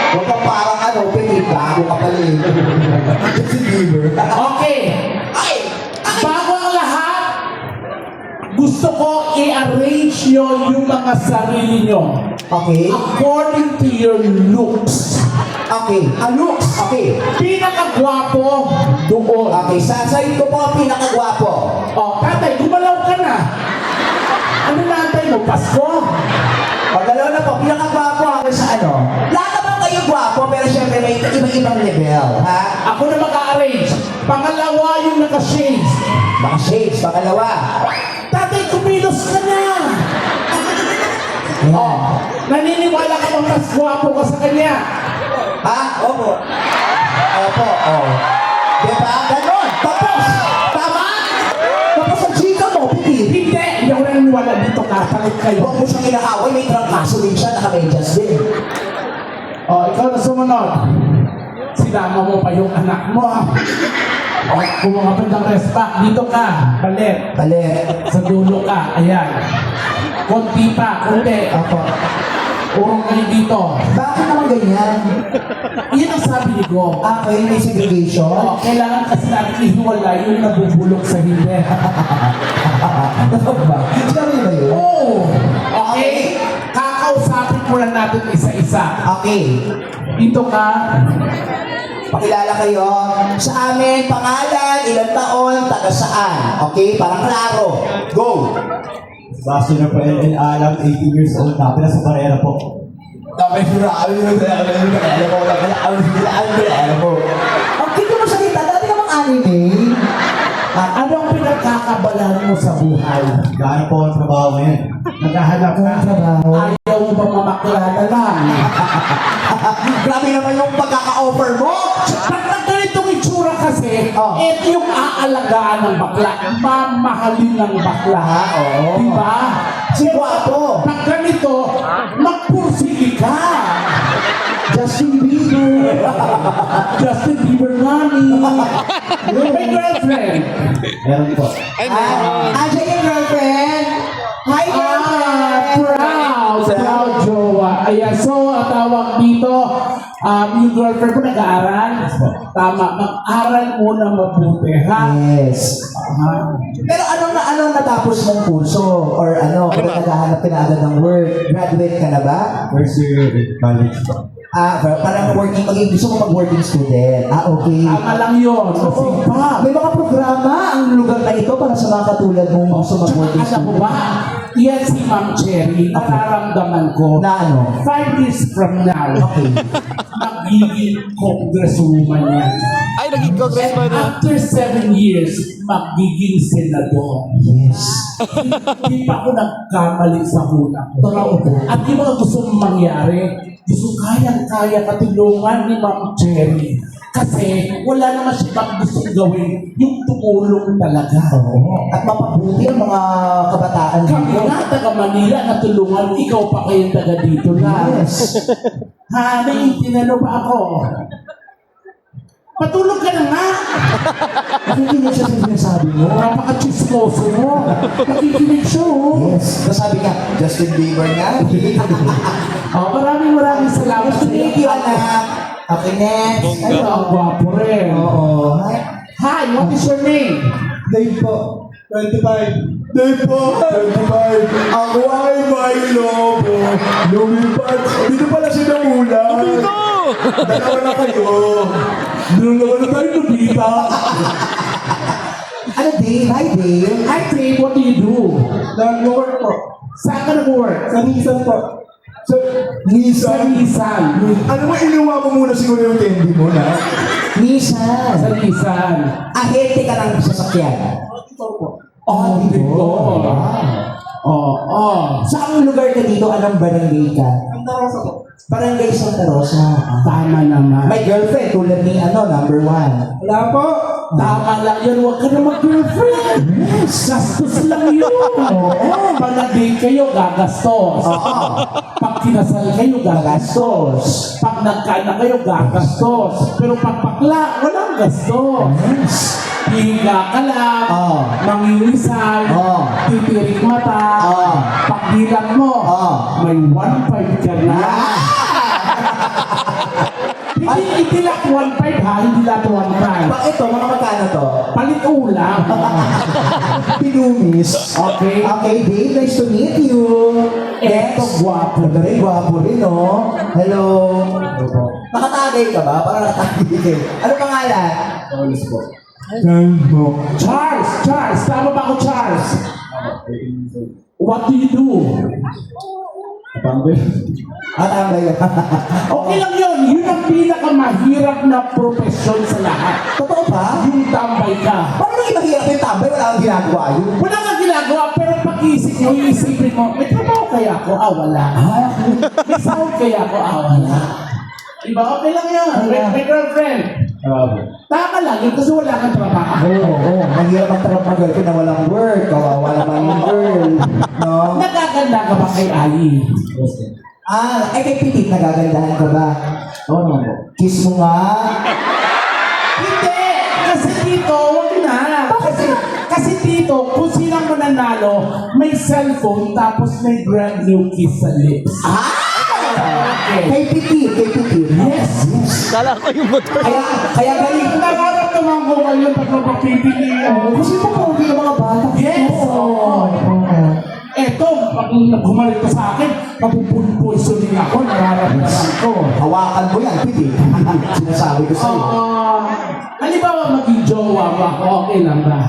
Huwag kang parang ano, Pili, bago ka pala eh. Justin Bieber. Okay. Ay! Bago ang lahat, gusto ko i-arrange nyo yung mga sarili nyo. Okay. According to your looks. Okay. Looks. Okay. Pinakagwapo doon. Okay, sasayin ko po ang pinakagwapo. Oh, tatay, gumalaw ka na. Ano naantay mo? Pasko? Pagalaw na po, pinakagwapo hanggang sa ano? Lahat naman kayo gwapo, pero syempre may ibang level, ha? Ako na mag-arrange. Pangalawa yung naka-shades. Baka shades, pangalawa. Tatay, kumilos ka na. Ayan. Oh, naniniwala ka bang mas gwapo ka sa kanya? Ha? Opo. Opo, oh. Diba? Ganon. Tapos. Tama? Tapos ang chika mo, Piti. Hindi ako naniniwala dito ka. Takot kayo. Huwag mo siyang inaaway, may trangkaso din siya, naka-medyas din. Oh, ikaw na sumunod. Sinama mo pa yung anak mo. Oh, kumangapit ng respa. Dito ka. Balit. Balik. Sa dulo ka. Ayan. Konti pa. Konti. Opo. Urong kayo dito. Bakit naman ganyan? Yan ang sabi ni Go. Okay, may segregation. Oh, kailangan kasi natin ihiwalay yung nabubulok sa hindi. Ano ba? Sabi ba yun? Oh! Okay? Kakausapin mo lang natin isa-isa. Okay. Dito ka. Pakilala kayo. Sa amin, pangalan, ilang taon, taga saan. Okay? Parang klaro. Go! Basta na po LL Alam, 18 years old na. Pinasa Barrera po. Tapos mo. Okay ka mo salita. Dati namang anime. Ano ang pinagkakabalan mo sa buhay? Gaano po ang trabaho ngayon? Naghahanap ka. trabaho? Ayaw mo ba mamaklata lang? Grabe naman yung pagkaka-offer mo. Pag ganitong itsura kasi, Oh. ito yung aalagaan ng bakla. Mamahalin ng bakla. Oo. Diba? Si Guapo. Pag ganito, magpursige ka. Justin Bieber. Justin Bieber Nani. May girlfriend. Meron po. Andiyan yung girlfriend. Hi, girlfriend. Proud jowa. Ayan, so tawag dito, yung girlfriend ko nag-aaral. Tama, mag-aral muna mabuti, ha? Yes. Pero anong natapos mong kurso? Or ano, kung naghahanap ka na agad ng work, graduate ka na ba? First year in college po. Parang working, gusto mo mag-working student. Okay. Tama lang yun. Kasi pa. May mga programa ang lugar na ito para sa mga katulad mong gusto mag-working Alam mo student. ba, yan si Ma'am Cherry, nararamdaman ko, Na ano? 5 years from now, Okay. magiging congresswoman yan. Ay, naging congressman And na. after 7 years, magiging senador. Yes. Hindi pa ako nagkamali sa hula ko. Totoo po. At yung mga gusto mong mangyari, gusto kayang-kaya katulungan ni Ma'am Cherry. Kasi wala naman siya bang gustong gawin yung tumulong talaga. Oo. At mapabuti ang mga kabataan Kami dito. na taga Manila na tulungan, ikaw pa kayong taga dito na. Yes. Honey, tinalo ba ako? Patulog ka na nga! Nakikinig siya sa sinasabi mo. Napaka-chismoso mo. Nakikinig siya, oh. Yes. Nasabi niya, Justin Bieber nga. Maraming salamat sa Thank you, anak. Okay, next. Ay, ang gwapo rin. Oo. Hi, what is your name? Dave po. 25. Dave po, 25. Ako ay may lobo. Lumipad. Dito pala si Namulan. Dito! Dalawa na kayo. Dalawa na tayo nabita. Ano, Dave? Hi, Dave. Hi, Dave, what do you do? Nag-work po. Saan ka nag-work? Sa Nissan po. So, Sa Nissan. Ano mo, inuwa mo muna siguro yung candy mo na? Nissan. Sa Nissan. Ahente ka ng sasakyan. Oh, dito. Saan lugar ka dito? Anong barangay ka? Santa Rosa po. Barangay Santa Rosa. Tama naman. May girlfriend tulad ni number 1. Wala po. Tama lang yun. Huwag ka na mag-girlfriend. Gastos lang yun. Oo. Pag nag-date kayo, gagastos. Oo. Pag kinasal kayo, gagastos. Pag nagkaanak kayo, gagastos. Pero pag bakla, walang gastos. Yes. Higa ka lang, Oo. mangingisay, Oo. titirik mata, Oo. pagbilang mo, Oo. may 1.5 ka na. Hindi lahat 1.5 ha, hindi lahat 1.5. Bakit ito? Mga magkano to? Palit ulam. Pinumis. Okay. Okay, Dave, nice to meet you. Eto, gwapo. Ganda rin, gwapo rin, no? Hello. Nakatagay ka ba? Parang nakatagay. Ano pangalan? Charles! Tama ba ako, Charles? What do you do? Atangay ka. Okay lang yun. Yun ang pinakamahirap na profesyon sa lahat. Totoo ba? Yung tambay ka. Paano naging mahirap yung tambay? Wala kang ginagawa yun. Wala kang ginagawa, pero pag-isip mo, iisipin mo, may trabaho kaya ako? Wala. May sahod kaya ako? Wala. Diba? Okay lang yun. May girlfriend. Tama lang yun kasi wala kang trabaho. Oo. Mahirap ang trabaho ko na walang work. Kawawa naman yung girl. No? Nagaganda ka ba kay Ali? Ay kay Pitit, nagagandahan ka ba? Oo naman po. Kiss mo nga. Hindi! Kasi dito, wag na. Kasi dito, kung sinang mananalo, may cellphone tapos may brand new kiss sa lips. Kay Pitit. Yes! Kala ko yung motor. Kaya galing. Nararamdaman ko ngayon pag mapapipili ako. Kasi po pogi ng mga bata. Yes! Oo. Eto, pag bumalik ka sa akin, mapupulpoisoning ako, nararamdaman ko. Hawakan mo yan, Pitit. Sinasabi ko sa'yo. Halimbawa, maging jowa mo ako, okay lang ba?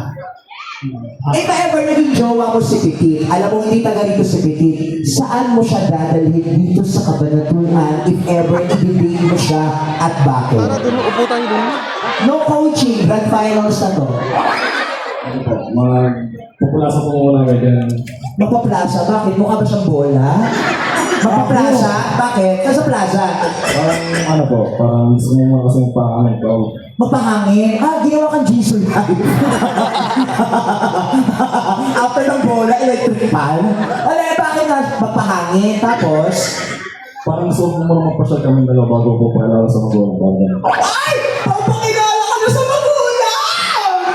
If ever naging jowa mo si Pitit, alam mo hindi taga rito si Pitit, saan mo siya dadalhin dito sa Kabanatuan if ever ibibigay mo siya at bakit? Para doon upo tayo doon. No coaching, grand finals na to. Magpupulasa po muna kayo dyan. Magpa-plaza, bakit? Mukha ba siyang bola? Magpa-plaza? Bakit? Saan sa plaza? Parang ano po, parang gusto mo kasi magpakaano po. Magpahangin. Ginawa kang Jesus live. After ng bola, electric fan. Wala, bakit nga magpahangin? Tapos, Parang gusto mo muna magpasyal kami dalawa bago po pala sa magulang. ay! Pagpakilala ka na sa magulang!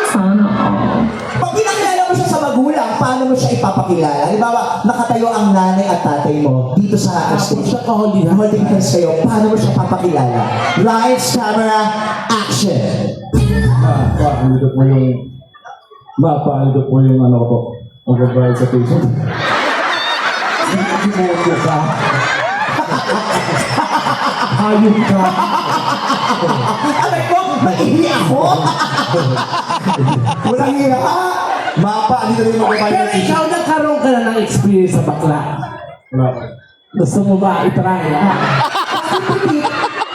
Sana all. Pag pinakilala mo siya sa magulang, paano mo siya ipapakilala? Halimbawa, nakatayo ang nanay at tatay mo dito sa Tapos stage. siya kahuli na. Holding hands kayo, paano mo siya papakilala? Lights, camera, action! Paano po yung... paano po yung ano ko po? Mag-provide sa patient. Demonyo ka. Hayop ka. Alam ko, maihi ako! Walang hiya ka! Mapa, dito rin Pero mag-provide ikaw, nagkaroon ka na ng experience sa bakla. Wala. Gusto mo ba itry?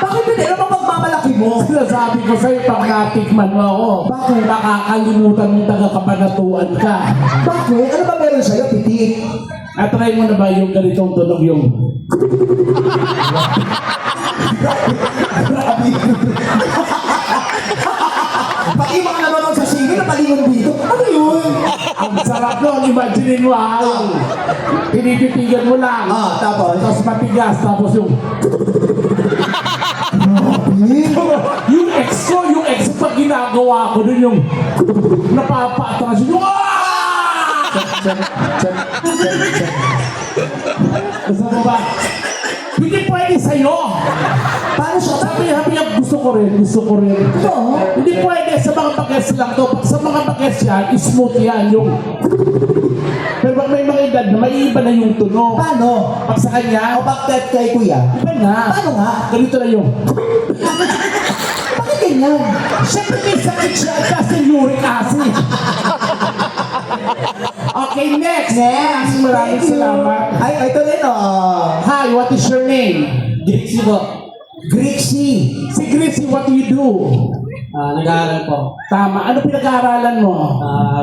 Bakit hindi? Ano bang magmamalaki mo? Sinasabi ko sa'yo, pag natikman mo ako, Bakit? makakalimutan mong taga-kabanatuan ka. Bakit? Ano ba meron sa'yo, Pitit? Natry mo na ba yung ganitong tunog yung... Grabe. Pati yung mga nanonood sa singin na palingon dito. Ano yun? Ang sarap nun, imagine mo ha. Pinipitigan mo lang. Tapos? Tapos matigas, tapos yung... yung ex pag ginagawa ko dun yung... napapatras yung... Gusto mo ba? Hindi pwede sa'yo! Paano siya? Sabi niya, gusto ko rin. Oo. Hindi pwede sa mga bagets lang to. Pag sa mga bagets yan, smooth yan yung... Pero pag may mga edad na may iba na yung tunog. Paano? Pag sa kanya, O bakit kay kuya? iba na. Paano nga? Ganito na yung... Bakit ganyan? Siyempre may sakit siya kasi uric acid. Okay, next. Maraming Thank you. salamat. Ay, ito rin Hi, what is your name? Grixie po. Grixie. Si Gracie, what do you do? Nag-aaral po. Tama. Ano pinag-aaralan mo?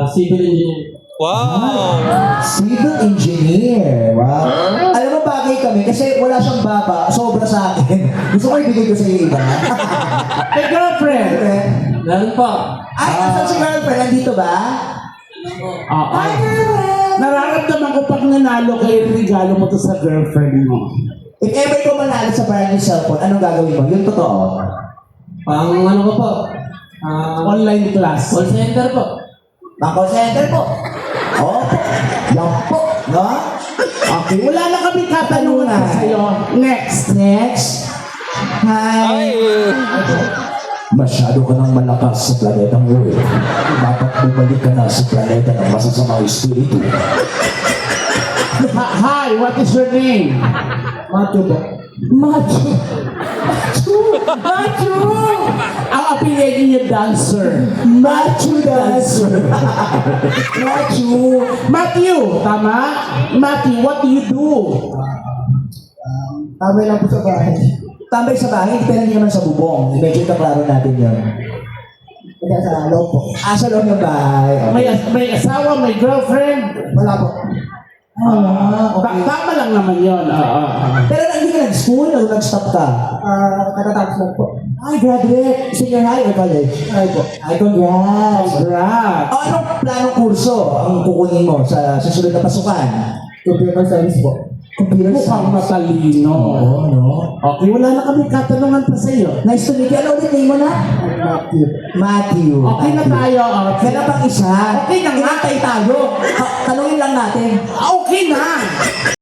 Civil engineer. Wow! Civil engineer. Wow. Alam mo, bagay kami kasi wala siyang baba. Sobra sa akin. Gusto ko ibigay ko sa iyo iba. May girlfriend. Meron po. Ay, asan si girlfriend? Nandito ba? Hi, girlfriend! Nararamdaman ko pag nanalo kayo, regalo mo to sa girlfriend mo. If ever ko manalo sa brand new cellphone, anong gagawin mo? Yung totoo. Pang ano ko po? Online class. Call center po. Call center po. Opo. Yan po. No? Okay, wala na kami katanungan Tanungan. sa'yo. Next. Next. Hi! Masyado ka nang malakas sa planetang Earth. Dapat bumalik ka na sa planeta ng masasamang espiritu. Hi, what is your name? Matthew po. Macho! Macho! Ang apelyido niya dancer. Macho dancer! Macho! Matthew, tama? Matthew, what do you do? Tambay lang po sa bahay. Tambay sa bahay, pero hindi naman sa bubong. Medyo kaklaro natin yun. Kaya sa loob po. Sa loob ng bahay. May asawa, may girlfriend? Wala po. Tama lang naman yun. Pero hindi ka nag-school o nag-stop ka? Katatapos lang po. Ay, graduate. Senior high or college? Ay po. Ay, congrats. Congrats. Anong planong kurso ang kukunin mo sa susunod na pasukan? Computer science po. Computer Mukhang science. matalino. Oo, no? Okay, wala na kami katanungan pa sa iyo. Nice to meet you. Ano ulit name mo na? Matthew. Matthew. Okay na tayo. Kaya pang isa. Okay na nga. Inantay tayo. Tanungin lang natin. Okay na.